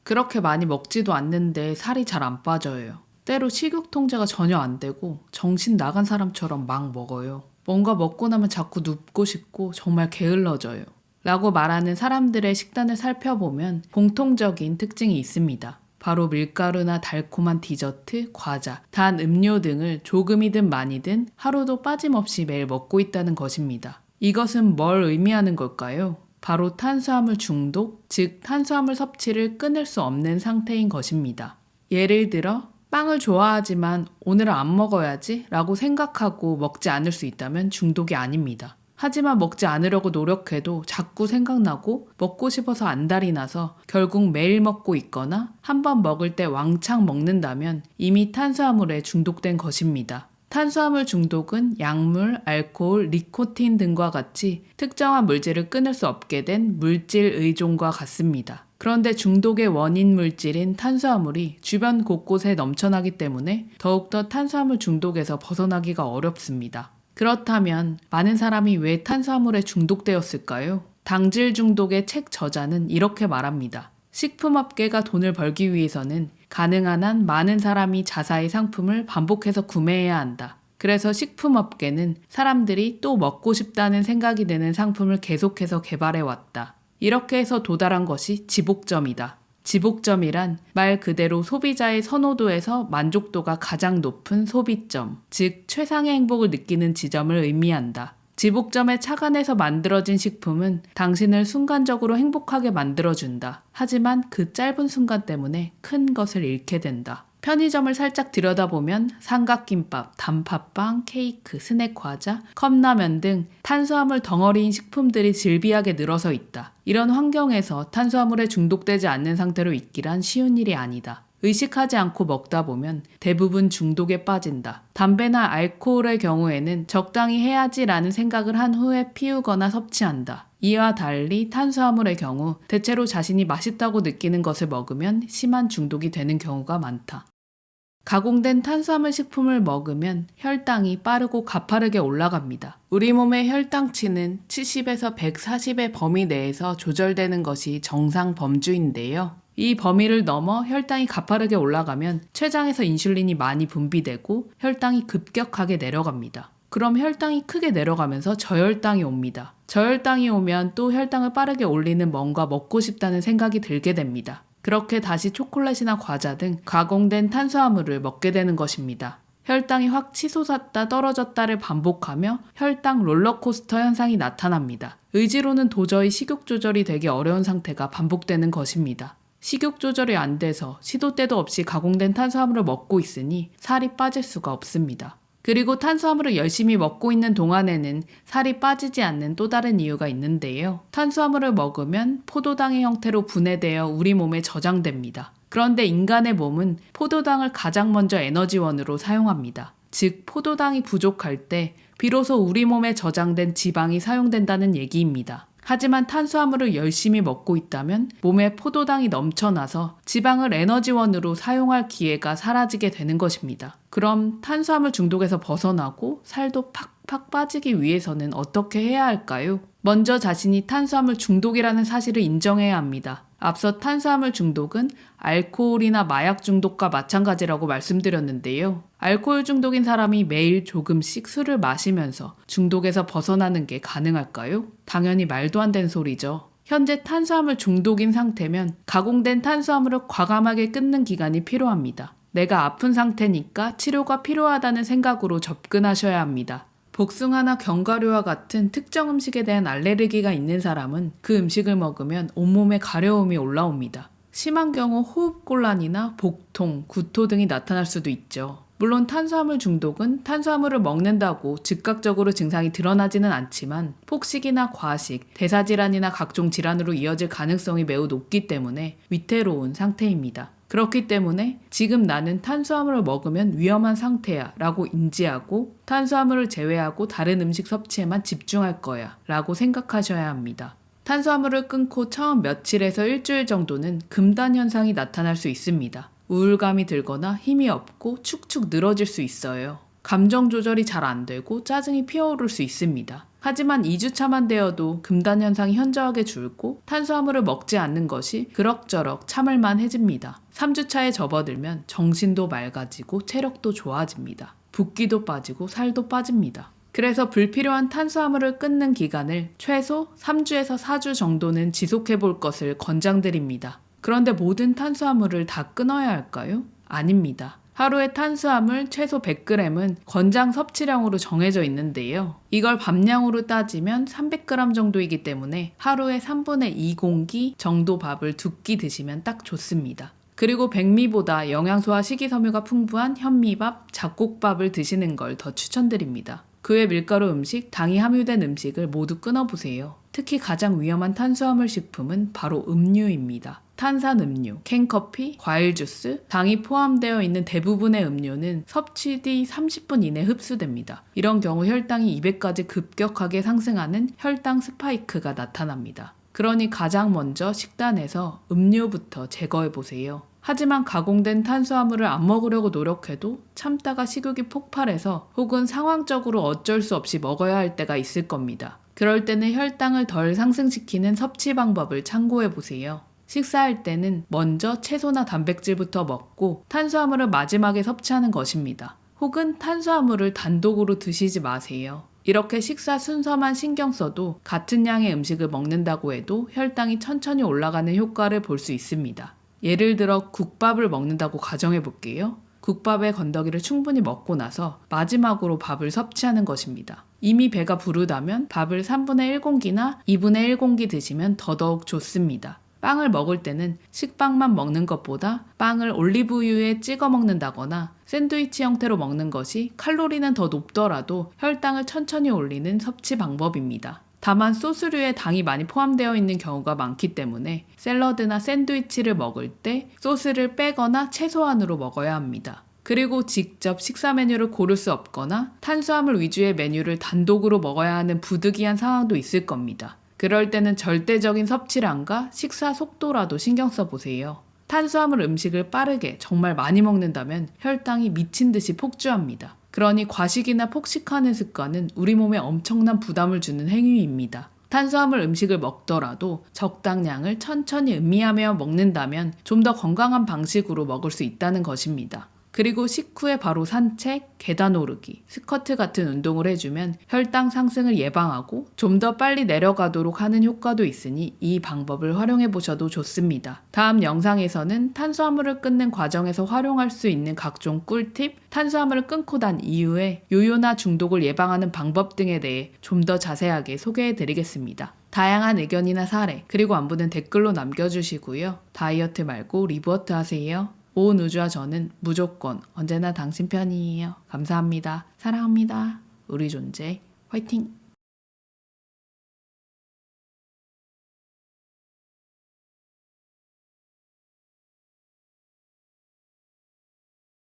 그렇게 많이 먹지도 않는데 살이 잘 안 빠져요. 때로 식욕 통제가 전혀 안 되고 정신 나간 사람처럼 막 먹어요. 뭔가 먹고 나면 자꾸 눕고 싶고 정말 게을러져요. 라고 말하는 사람들의 식단을 살펴보면 공통적인 특징이 있습니다. 바로 밀가루나 달콤한 디저트, 과자, 단 음료 등을 조금이든 많이든 하루도 빠짐없이 매일 먹고 있다는 것입니다. 이것은 뭘 의미하는 걸까요? 바로 탄수화물 중독, 즉 탄수화물 섭취를 끊을 수 없는 상태인 것입니다. 예를 들어 빵을 좋아하지만 오늘은 안 먹어야지 라고 생각하고 먹지 않을 수 있다면 중독이 아닙니다. 하지만 먹지 않으려고 노력해도 자꾸 생각나고 먹고 싶어서 안달이 나서 결국 매일 먹고 있거나 한 번 먹을 때 왕창 먹는다면 이미 탄수화물에 중독된 것입니다. 탄수화물 중독은 약물, 알코올, 니코틴 등과 같이 특정한 물질을 끊을 수 없게 된 물질 의존과 같습니다. 그런데 중독의 원인 물질인 탄수화물이 주변 곳곳에 넘쳐나기 때문에 더욱더 탄수화물 중독에서 벗어나기가 어렵습니다. 그렇다면 많은 사람이 왜 탄수화물에 중독되었을까요? 당질 중독의 책 저자는 이렇게 말합니다. 식품업계가 돈을 벌기 위해서는 가능한 한 많은 사람이 자사의 상품을 반복해서 구매해야 한다. 그래서 식품업계는 사람들이 또 먹고 싶다는 생각이 드는 상품을 계속해서 개발해왔다. 이렇게 해서 도달한 것이 지복점이다. 지복점이란 말 그대로 소비자의 선호도에서 만족도가 가장 높은 소비점, 즉 최상의 행복을 느끼는 지점을 의미한다. 지복점에 착안해서 만들어진 식품은 당신을 순간적으로 행복하게 만들어준다. 하지만 그 짧은 순간 때문에 큰 것을 잃게 된다. 편의점을 살짝 들여다보면 삼각김밥, 단팥빵, 케이크, 스낵 과자, 컵라면 등 탄수화물 덩어리인 식품들이 질비하게 늘어서 있다. 이런 환경에서 탄수화물에 중독되지 않는 상태로 있기란 쉬운 일이 아니다. 의식하지 않고 먹다 보면 대부분 중독에 빠진다. 담배나 알코올의 경우에는 적당히 해야지라는 생각을 한 후에 피우거나 섭취한다. 이와 달리 탄수화물의 경우 대체로 자신이 맛있다고 느끼는 것을 먹으면 심한 중독이 되는 경우가 많다. 가공된 탄수화물 식품을 먹으면 혈당이 빠르고 가파르게 올라갑니다. 우리 몸의 혈당치는 70에서 140의 범위 내에서 조절되는 것이 정상 범주인데요. 이 범위를 넘어 혈당이 가파르게 올라가면 췌장에서 인슐린이 많이 분비되고 혈당이 급격하게 내려갑니다. 그럼 혈당이 크게 내려가면서 저혈당이 옵니다. 저혈당이 오면 또 혈당을 빠르게 올리는 뭔가 먹고 싶다는 생각이 들게 됩니다. 그렇게 다시 초콜릿이나 과자 등 가공된 탄수화물을 먹게 되는 것입니다. 혈당이 확 치솟았다 떨어졌다를 반복하며 혈당 롤러코스터 현상이 나타납니다. 의지로는 도저히 식욕 조절이 되기 어려운 상태가 반복되는 것입니다. 식욕 조절이 안 돼서 시도 때도 없이 가공된 탄수화물을 먹고 있으니 살이 빠질 수가 없습니다. 그리고 탄수화물을 열심히 먹고 있는 동안에는 살이 빠지지 않는 또 다른 이유가 있는데요. 탄수화물을 먹으면 포도당의 형태로 분해되어 우리 몸에 저장됩니다. 그런데 인간의 몸은 포도당을 가장 먼저 에너지원으로 사용합니다. 즉 포도당이 부족할 때 비로소 우리 몸에 저장된 지방이 사용된다는 얘기입니다. 하지만 탄수화물을 열심히 먹고 있다면 몸에 포도당이 넘쳐나서 지방을 에너지원으로 사용할 기회가 사라지게 되는 것입니다. 그럼 탄수화물 중독에서 벗어나고 살도 팍팍 빠지기 위해서는 어떻게 해야 할까요? 먼저 자신이 탄수화물 중독이라는 사실을 인정해야 합니다. 앞서 탄수화물 중독은 알코올이나 마약 중독과 마찬가지라고 말씀드렸는데요. 알코올 중독인 사람이 매일 조금씩 술을 마시면서 중독에서 벗어나는 게 가능할까요? 당연히 말도 안 되는 소리죠. 현재 탄수화물 중독인 상태면 가공된 탄수화물을 과감하게 끊는 기간이 필요합니다. 내가 아픈 상태니까 치료가 필요하다는 생각으로 접근하셔야 합니다. 복숭아나 견과류와 같은 특정 음식에 대한 알레르기가 있는 사람은 그 음식을 먹으면 온몸에 가려움이 올라옵니다. 심한 경우 호흡곤란이나 복통, 구토 등이 나타날 수도 있죠. 물론 탄수화물 중독은 탄수화물을 먹는다고 즉각적으로 증상이 드러나지는 않지만 폭식이나 과식, 대사질환이나 각종 질환으로 이어질 가능성이 매우 높기 때문에 위태로운 상태입니다. 그렇기 때문에 지금 나는 탄수화물을 먹으면 위험한 상태야 라고 인지하고 탄수화물을 제외하고 다른 음식 섭취에만 집중할 거야 라고 생각하셔야 합니다. 탄수화물을 끊고 처음 며칠에서 일주일 정도는 금단 현상이 나타날 수 있습니다. 우울감이 들거나 힘이 없고 축축 늘어질 수 있어요. 감정 조절이 잘 안 되고 짜증이 피어오를 수 있습니다. 하지만 2주차만 되어도 금단 현상이 현저하게 줄고 탄수화물을 먹지 않는 것이 그럭저럭 참을만해집니다. 3주차에 접어들면 정신도 맑아지고 체력도 좋아집니다. 붓기도 빠지고 살도 빠집니다. 그래서 불필요한 탄수화물을 끊는 기간을 최소 3주에서 4주 정도는 지속해 볼 것을 권장드립니다. 그런데 모든 탄수화물을 다 끊어야 할까요? 아닙니다. 하루에 탄수화물 최소 100g은 권장 섭취량으로 정해져 있는데요. 이걸 밥량으로 따지면 300g 정도이기 때문에 하루에 3분의 2 공기 정도 밥을 2끼 드시면 딱 좋습니다. 그리고 백미보다 영양소와 식이섬유가 풍부한 현미밥, 잡곡밥을 드시는 걸 더 추천드립니다. 그 외 밀가루 음식, 당이 함유된 음식을 모두 끊어보세요. 특히 가장 위험한 탄수화물 식품은 바로 음료입니다. 탄산음료, 캔커피, 과일 주스, 당이 포함되어 있는 대부분의 음료는 섭취 뒤 30분 이내 흡수됩니다. 이런 경우 혈당이 200까지 급격하게 상승하는 혈당 스파이크가 나타납니다. 그러니 가장 먼저 식단에서 음료부터 제거해보세요. 하지만 가공된 탄수화물을 안 먹으려고 노력해도 참다가 식욕이 폭발해서 혹은 상황적으로 어쩔 수 없이 먹어야 할 때가 있을 겁니다. 그럴 때는 혈당을 덜 상승시키는 섭취 방법을 참고해보세요. 식사할 때는 먼저 채소나 단백질부터 먹고 탄수화물을 마지막에 섭취하는 것입니다. 혹은 탄수화물을 단독으로 드시지 마세요. 이렇게 식사 순서만 신경 써도 같은 양의 음식을 먹는다고 해도 혈당이 천천히 올라가는 효과를 볼 수 있습니다. 예를 들어 국밥을 먹는다고 가정해 볼게요. 국밥의 건더기를 충분히 먹고 나서 마지막으로 밥을 섭취하는 것입니다. 이미 배가 부르다면 밥을 3분의 1공기나 2분의 1공기 드시면 더더욱 좋습니다. 빵을 먹을 때는 식빵만 먹는 것보다 빵을 올리브유에 찍어 먹는다거나 샌드위치 형태로 먹는 것이 칼로리는 더 높더라도 혈당을 천천히 올리는 섭취 방법입니다. 다만 소스류에 당이 많이 포함되어 있는 경우가 많기 때문에 샐러드나 샌드위치를 먹을 때 소스를 빼거나 최소한으로 먹어야 합니다. 그리고 직접 식사 메뉴를 고를 수 없거나 탄수화물 위주의 메뉴를 단독으로 먹어야 하는 부득이한 상황도 있을 겁니다. 그럴 때는 절대적인 섭취량과 식사 속도라도 신경 써보세요. 탄수화물 음식을 빠르게 정말 많이 먹는다면 혈당이 미친 듯이 폭주합니다. 그러니 과식이나 폭식하는 습관은 우리 몸에 엄청난 부담을 주는 행위입니다. 탄수화물 음식을 먹더라도 적당량을 천천히 음미하며 먹는다면 좀 더 건강한 방식으로 먹을 수 있다는 것입니다. 그리고 식후에 바로 산책, 계단 오르기, 스쿼트 같은 운동을 해주면 혈당 상승을 예방하고 좀 더 빨리 내려가도록 하는 효과도 있으니 이 방법을 활용해 보셔도 좋습니다. 다음 영상에서는 탄수화물을 끊는 과정에서 활용할 수 있는 각종 꿀팁, 탄수화물을 끊고 난 이후에 요요나 중독을 예방하는 방법 등에 대해 좀 더 자세하게 소개해 드리겠습니다. 다양한 의견이나 사례, 그리고 안부는 댓글로 남겨주시고요. 다이어트 말고 리부어트 하세요. 온 우주와 저는 무조건 언제나 당신 편이에요. 감사합니다. 사랑합니다. 우리 존재 화이팅!